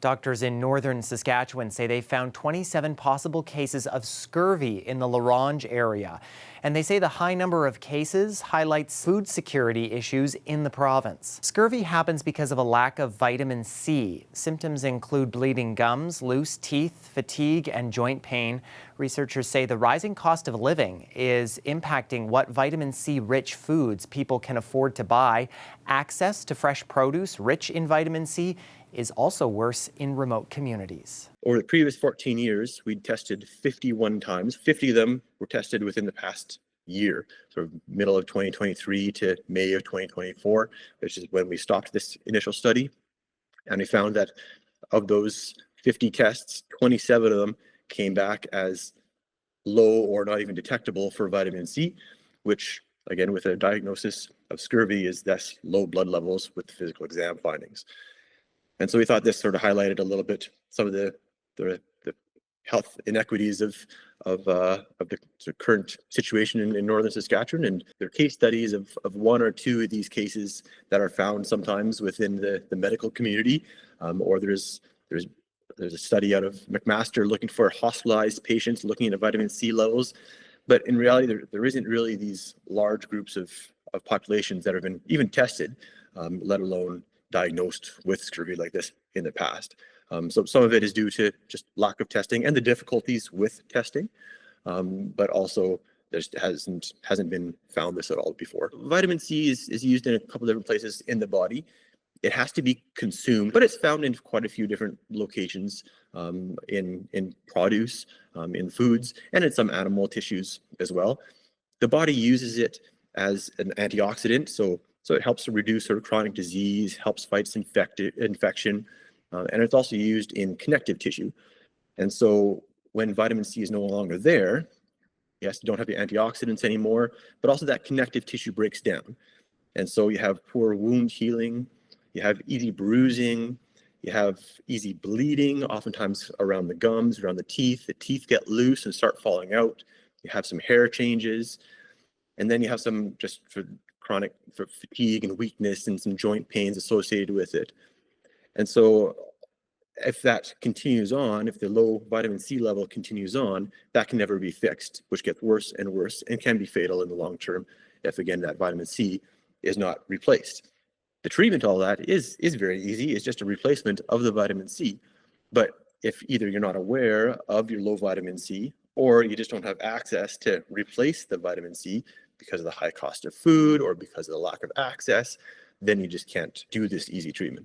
Doctors in northern Saskatchewan say they found 27 possible cases of scurvy in the Ronge area. And they say the high number of cases highlights food security issues in the province. Scurvy happens because of a lack of vitamin C. Symptoms include bleeding gums, loose teeth, fatigue, and joint pain. Researchers say the rising cost of living is impacting what vitamin C-rich foods people can afford to buy. Access to fresh produce rich in vitamin C is also worse in remote communities. Over the previous 14 years, we'd tested 51 times. 50 of them were tested within the past year, sort of middle of 2023 to May of 2024, which is when we stopped this initial study. And we found that of those 50 tests, 27 of them came back as low or not even detectable for vitamin C, which, again, with a diagnosis of scurvy, is thus low blood levels with the physical exam findings. And so we thought this sort of highlighted a little bit some of the health inequities of the current situation in northern Saskatchewan. And there are case studies of one or two of these cases that are found sometimes within the medical community, or there's a study out of McMaster looking for hospitalized patients looking at vitamin C levels. But in reality, there isn't really these large groups of populations that have been even tested, let alone diagnosed with scurvy like this in the past. So some of it is due to just lack of testing and the difficulties with testing, but also there hasn't been found this at all before. Vitamin C is used in a couple different places in the body. It has to be consumed, but it's found in quite a few different locations, in produce, in foods, and in some animal tissues as well. The body uses it as an antioxidant, so it helps to reduce sort of chronic disease, helps fight infection, and it's also used in connective tissue. And so when vitamin C is no longer there, yes, you don't have the antioxidants anymore, but also that connective tissue breaks down. And so you have poor wound healing, you have easy bruising, you have easy bleeding, oftentimes around the gums, around the teeth get loose and start falling out. You have some hair changes, and then you have some just chronic fatigue and weakness and some joint pains associated with it. And so if that continues on, if the low vitamin C level continues on, that can never be fixed, which gets worse and worse and can be fatal in the long term if, again, that vitamin C is not replaced. The treatment to all that is very easy. It's just a replacement of the vitamin C. But if either you're not aware of your low vitamin C or you just don't have access to replace the vitamin C because of the high cost of food or because of the lack of access, then you just can't do this easy treatment.